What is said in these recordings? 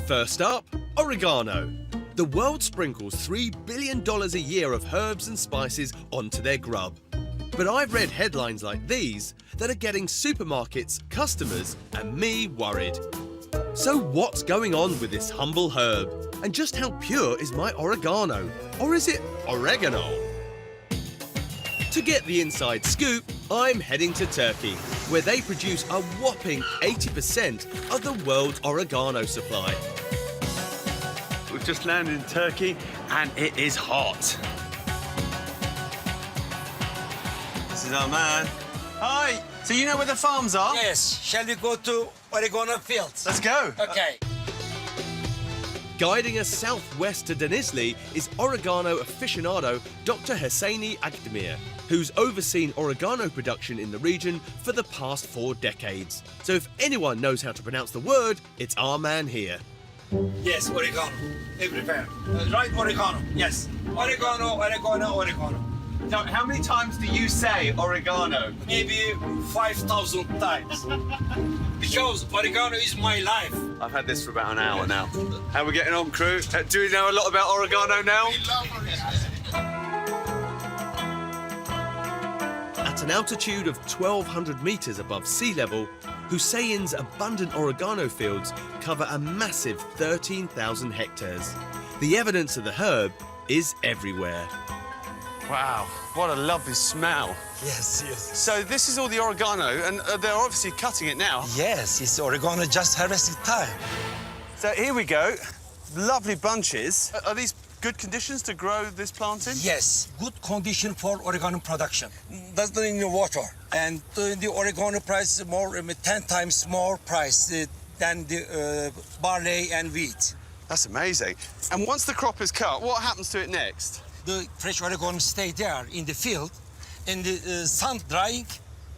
First up, oregano. The world sprinkles $3 billion a year of herbs and spices onto their grub. But I've read headlines like these that are getting supermarkets, customers, and me worried. So what's going on with this humble herb? And just how pure is my oregano? Or is it oregano? To get the inside scoop, I'm heading to Turkey, where they produce a whopping 80% of the world's oregano supply. We've just landed in Turkey and it is hot. This is our man. Hi. So you know where the farms are? Yes. Shall we go to oregano fields? Let's go. Okay. Guiding us southwest to Denizli is oregano aficionado Dr. Hosseini Akdemir, who's overseen oregano production in the region for the past 4 decades. So if anyone knows how to pronounce the word, it's our man here. Yes, oregano. Everywhere. Right, oregano. Yes. Oregano, oregano, oregano. Now, how many times do you say oregano? Maybe 5,000 times. Because oregano is my life. I've had this for about an hour now. How are we getting on, crew? Do we know a lot about oregano now? At an altitude of 1,200 metres above sea level, Hussein's abundant oregano fields cover a massive 13,000 hectares. The evidence of the herb is everywhere. Wow, what a lovely smell. Yes, yes. So this is all the oregano, and they're obviously cutting it now. Yes, it's oregano just harvesting time. So here we go. Lovely bunches. Are these good conditions to grow this plant in? Yes, good condition for oregano production. Doesn't need water. And the oregano price is more, 10 times more price than the barley and wheat. That's amazing. And once the crop is cut, what happens to it next? The fresh oregano stay there in the field, in the sun drying,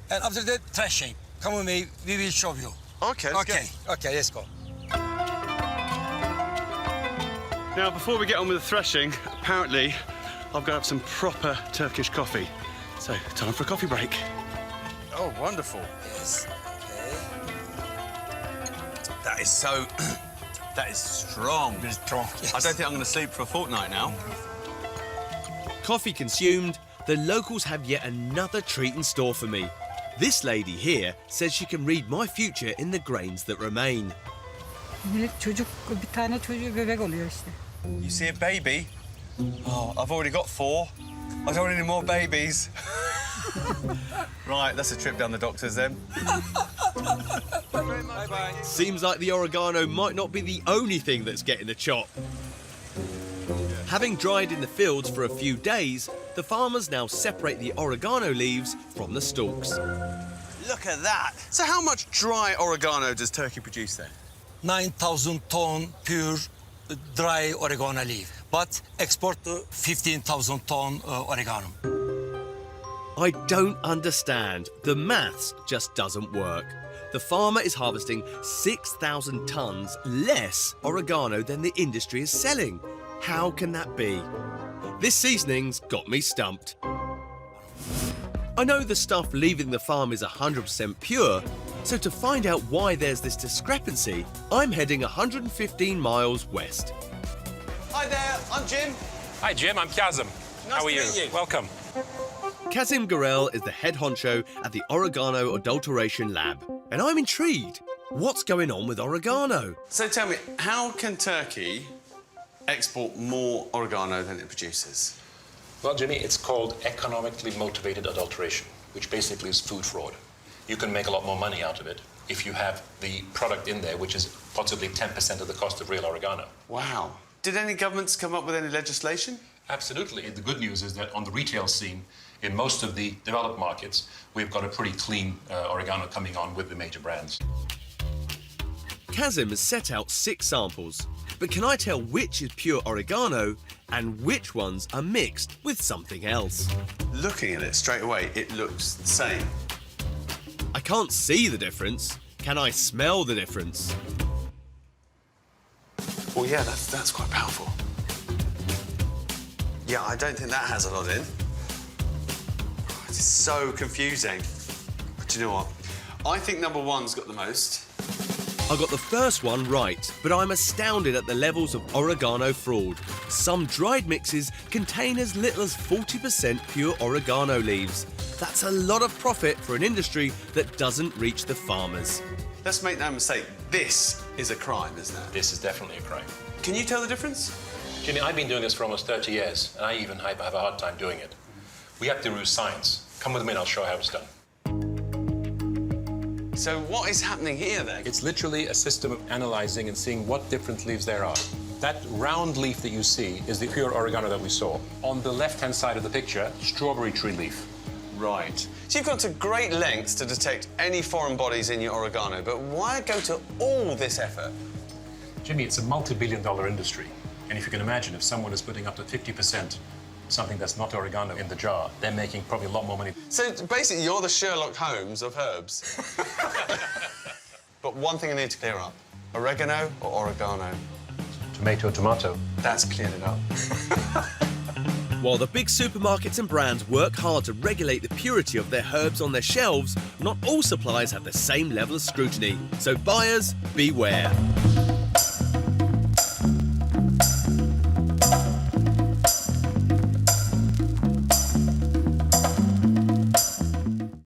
and after that, threshing. Come with me, we will show you. Okay, let's go. Okay, let's go. Now, before we get on with the threshing, apparently, I've got to have some proper Turkish coffee. So, time for a coffee break. Oh, wonderful. Yes, okay. That is so... that is strong. Very strong, yes. I don't think I'm going to sleep for a fortnight now. Coffee consumed, the locals have yet another treat in store for me. This lady here says she can read my future in the grains that remain. Bir tane çocuğu bebek oluyor işte. You see a baby? Oh, I've already got 4. I don't want any more babies. Right, that's a trip down the doctor's then. Bye-bye. Seems like the oregano might not be the only thing that's getting the chop. Having dried in the fields for a few days, the farmers now separate the oregano leaves from the stalks. Look at that. So how much dry oregano does Turkey produce then? 9,000 ton pure dry oregano leaf, but export 15,000 ton oregano. I don't understand. The maths just doesn't work. The farmer is harvesting 6,000 tons less oregano than the industry is selling. How can that be? This seasoning's got me stumped. I know the stuff leaving the farm is 100% pure, so to find out why there's this discrepancy, I'm heading 115 miles west. Hi there, I'm Jim. Hi, Jim. I'm Kazim. Nice How are to you? meet you. Welcome. Kazim Gorel is the head honcho at the Oregano Adulteration Lab, and I'm intrigued. What's going on with oregano? So tell me, how can Turkey export more oregano than it produces? Well, Jimmy, it's called economically motivated adulteration, which basically is food fraud. You can make a lot more money out of it if you have the product in there, which is possibly 10% of the cost of real oregano. Wow. Did any governments come up with any legislation? Absolutely. The good news is that on the retail scene, in most of the developed markets, we've got a pretty clean oregano coming on with the major brands. Kazim has set out 6 samples, but can I tell which is pure oregano and which ones are mixed with something else? Looking at it straight away, it looks the same. I can't see the difference. Can I smell the difference? Well, yeah, that's quite powerful. Yeah, I don't think that has a lot in. It's so confusing. But you know what? I think number 1's got the most. I got the first one right, but I'm astounded at the levels of oregano fraud. Some dried mixes contain as little as 40% pure oregano leaves. That's a lot of profit for an industry that doesn't reach the farmers. Let's make no mistake, this is a crime, isn't it? This is definitely a crime. Can you tell the difference? Jimmy, I've been doing this for almost 30 years, and I even have a hard time doing it. We have to use science. Come with me and I'll show you how it's done. So what is happening here then? It's literally a system of analyzing and seeing what different leaves there are. That round leaf that you see is the pure oregano that we saw. On the left-hand side of the picture, strawberry tree leaf. Right. So you've gone to great lengths to detect any foreign bodies in your oregano, but why go to all this effort? Jimmy, it's a multi-billion-dollar industry. And if you can imagine, if someone is putting up to 50% something that's not oregano in the jar, they're making probably a lot more money. So basically, you're the Sherlock Holmes of herbs. But one thing I need to clear up. Oregano or oregano? Tomato, tomato. That's cleared it up. While the big supermarkets and brands work hard to regulate the purity of their herbs on their shelves, not all suppliers have the same level of scrutiny. So buyers, beware.